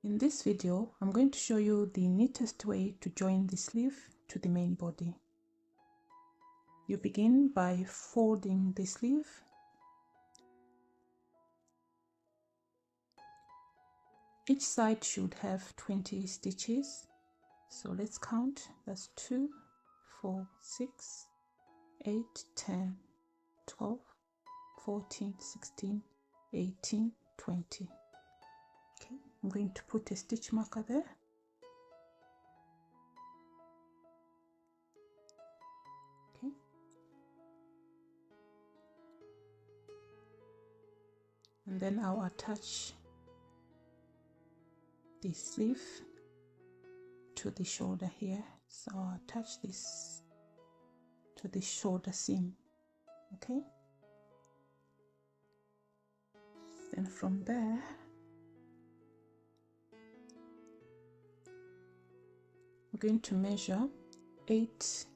In this video, I'm going to show you the neatest way to join the sleeve to the main body. You begin by folding the sleeve. Each side should have 20 stitches. So let's count. That's 2, 4, 6, 8, 10, 12, 14, 16, 18, 20. Okay, I'm going to put a stitch marker there. Okay. And then I'll attach the sleeve to the shoulder here. So I'll attach this to the shoulder seam. Okay. Then from there, we're going to measure 8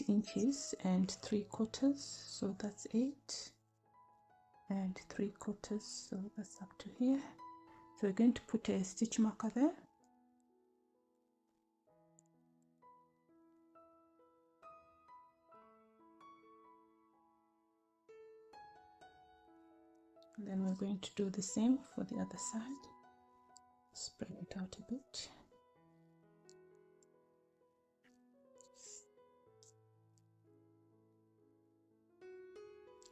inches and 3/4. So that's 8 and 3/4. So that's up to here. So we're going to put a stitch marker there. And then we're going to do the same for the other side. Spread it out a bit.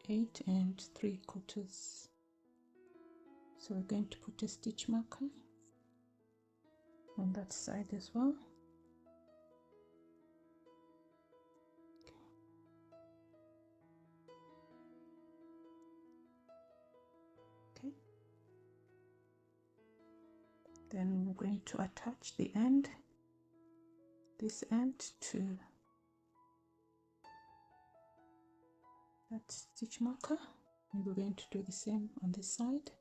Eight and 3/4. So we're going to put a stitch marker on that side as well. Okay. Then we're going to attach the end, this end, to that stitch marker, and we're going to do the same on this side.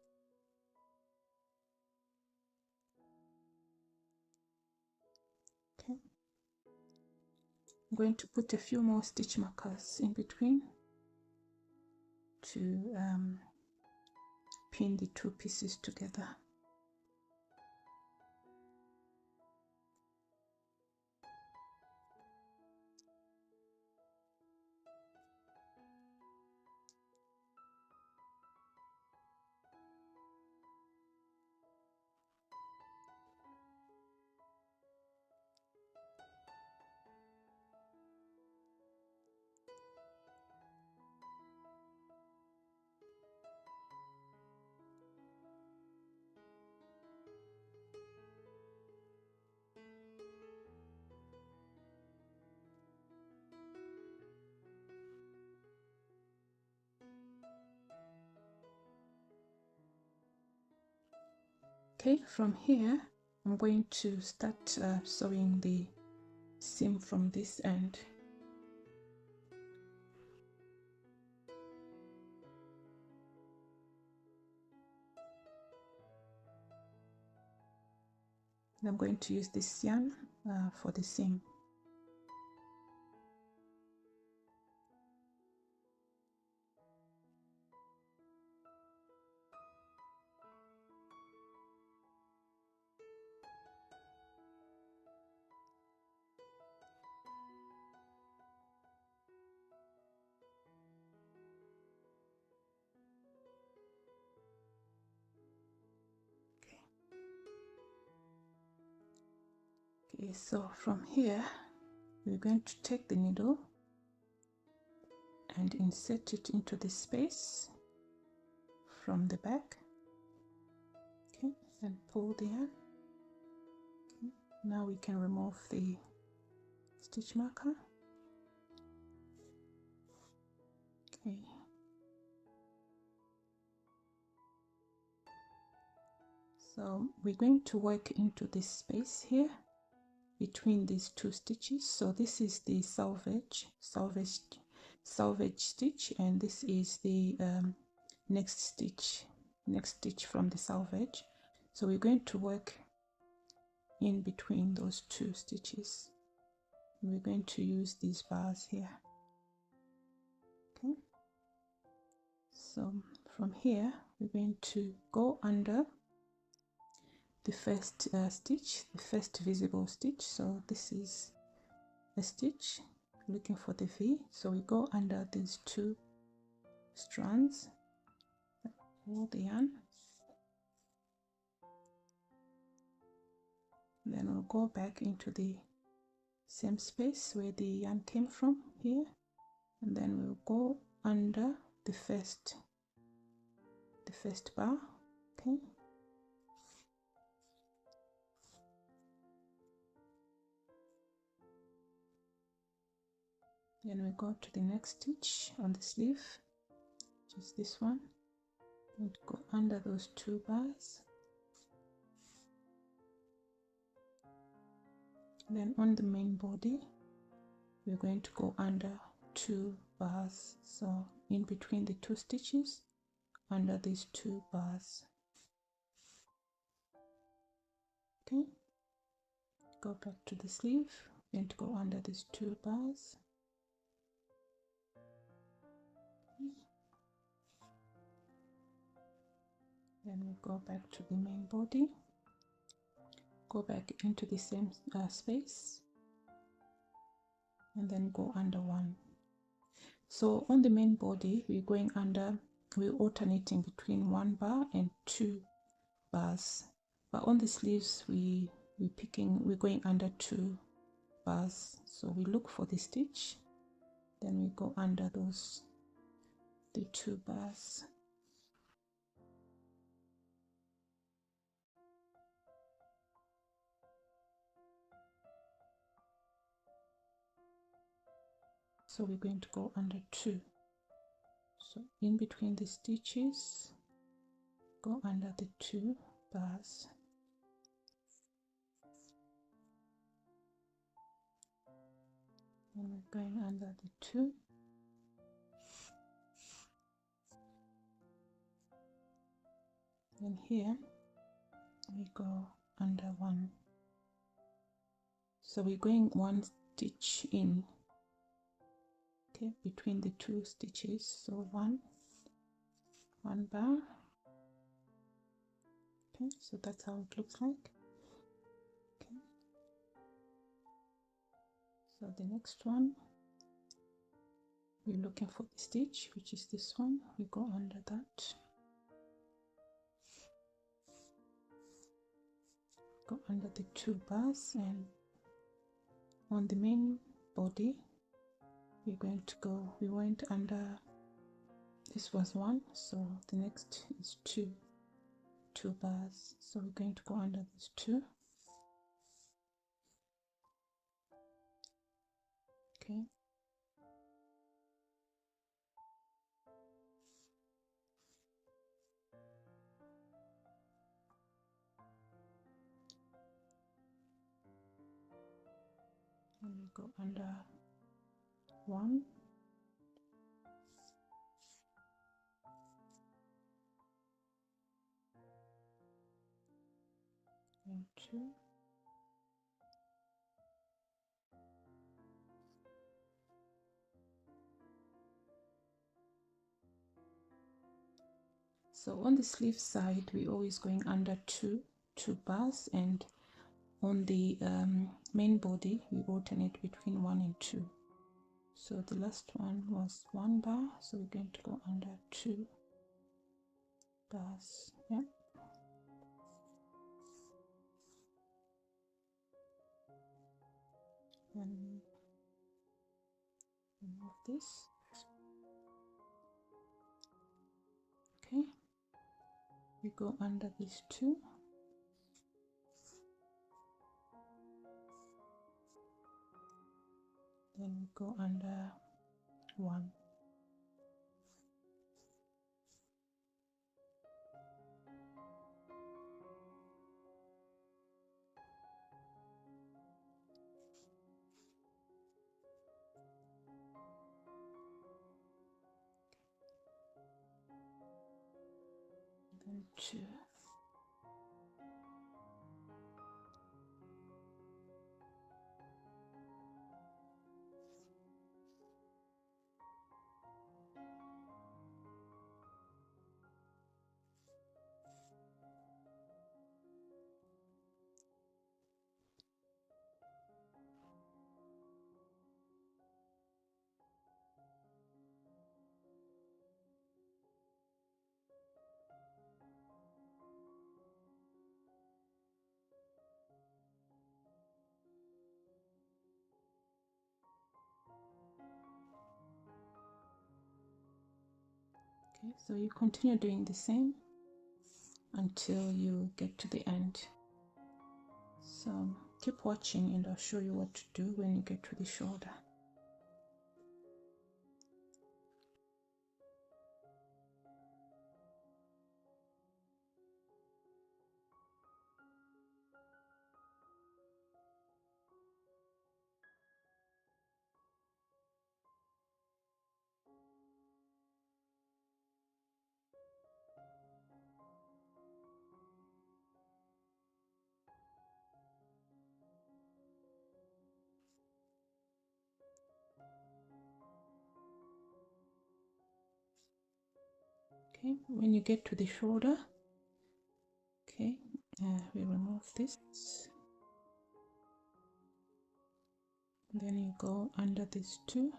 Okay. I'm going to put a few more stitch markers in between to pin the two pieces together. Okay, from here I'm going to start sewing the seam from this end. And I'm going to use this yarn for the seam. Okay, so from here we're going to take the needle and insert it into the space from the back. Okay, and pull the yarn. Okay, now we can remove the stitch marker. Okay. So we're going to work into this space here between these two stitches. So this is the salvage stitch, and this is the next stitch from the salvage. So we're going to work in between those two stitches. We're going to use these bars here. Okay, so from here we're going to go under the first stitch, the first visible stitch. So this is a stitch, looking for the V. So we go under these two strands, pull the yarn, then we'll go back into the same space where the yarn came from here, and then we'll go under the first bar. Okay, then we go to the next stitch on the sleeve, which is this one, and go under those two bars. Then on the main body we're going to go under two bars, so in between the two stitches, under these two bars. Okay, go back to the sleeve, going to go under these two bars. Then we go back to the main body, go back into the same space, and then go under one. So on the main body we're going under, we're alternating between one bar and two bars, but on the sleeves we're going under two bars. So we look for the stitch, then we go under the two bars. So we're going to go under two, so in between the stitches, go under the two bars. And we're going under the two, and here we go under one. So we're going one stitch in, okay, between the two stitches. So one bar. Okay, so that's how it looks like. Okay, so the next one, we're looking for the stitch, which is this one. We go under that, go under the two bars, and on the main body we're going to go, we went under, this was one, so the next is two bars, so we're going to go under these two. Okay, and we go under one, and two, so on the sleeve side we're always going under two bars, and on the main body we alternate between one and two. So the last one was one bar, so we're going to go under two bars. Yeah, and remove this. Okay, we go under these two, then we go under one. Then two. Okay, so you continue doing the same until you get to the end. So keep watching and I'll show you what to do when you get to the shoulder. Okay, when you get to the shoulder, okay, we remove this, then you go under these two,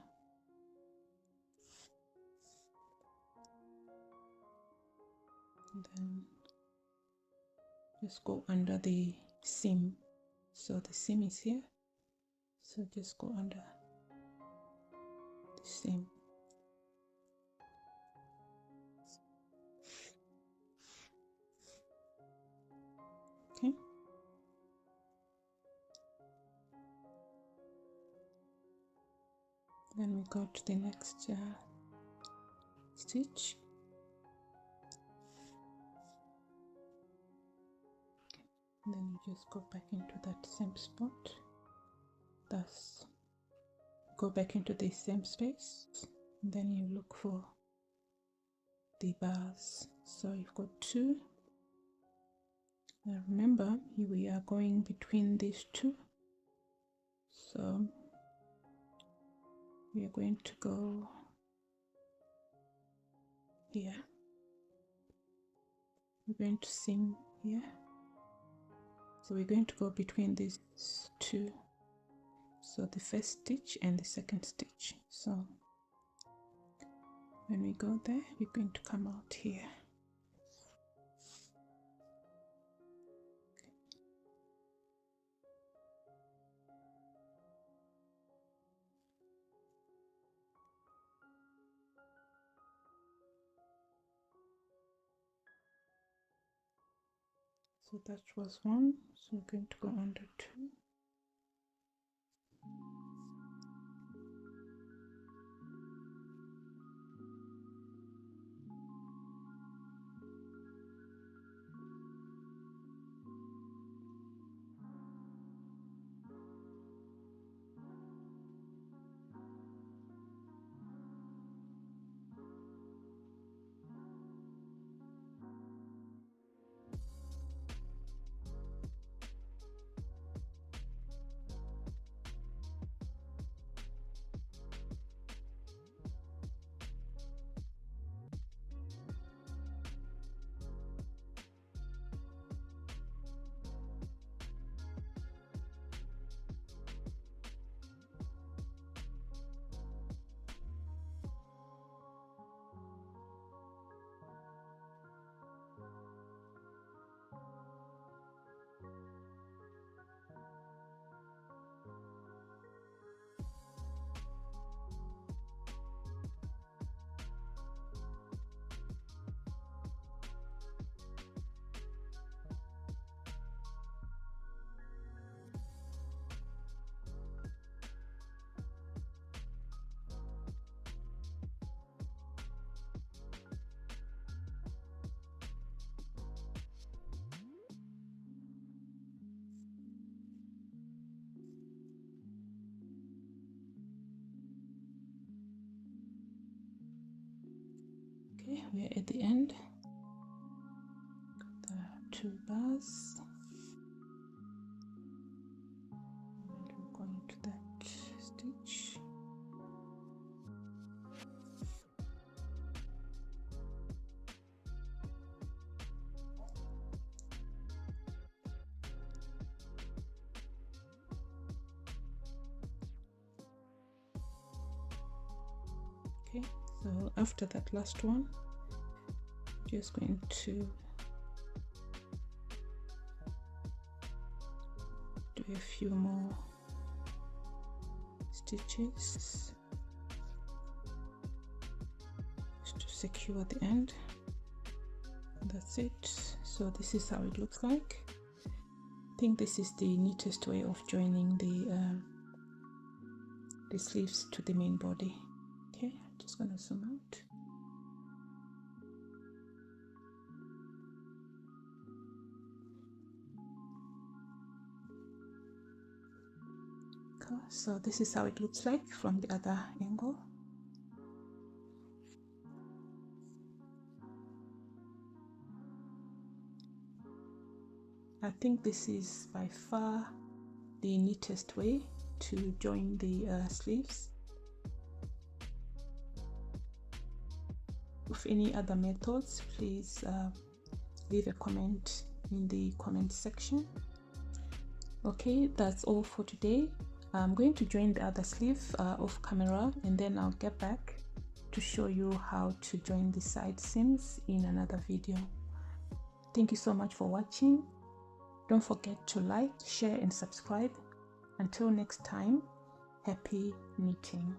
and then just go under the seam. So the seam is here, so just go under the seam. Okay, then we go to the next stitch. And then you just go back into that same spot, thus go back into the same space, and then you look for the bars. So you've got two. Now remember, we are going between these two, so we are going to go here, we're going to seam here, so we're going to go between these two, so the first stitch and the second stitch. So when we go there, we're going to come out here. So that was one, so we're going to go under two. Okay, we're at the end. Got the two bars. And we're going to that stitch. Okay, so after that last one, just going to do a few more stitches just to secure at the end. That's it. So this is how it looks like. I think this is the neatest way of joining the sleeves to the main body. Okay, I'm just gonna zoom out. Okay, so this is how it looks like from the other angle. I think this is by far the neatest way to join the sleeves. With any other methods, please leave a comment in the comment section. Okay, that's all for today. I'm going to join the other sleeve off camera, and then I'll get back to show you how to join the side seams in another video. Thank you so much for watching. Don't forget to like, share and subscribe. Until next time, happy knitting.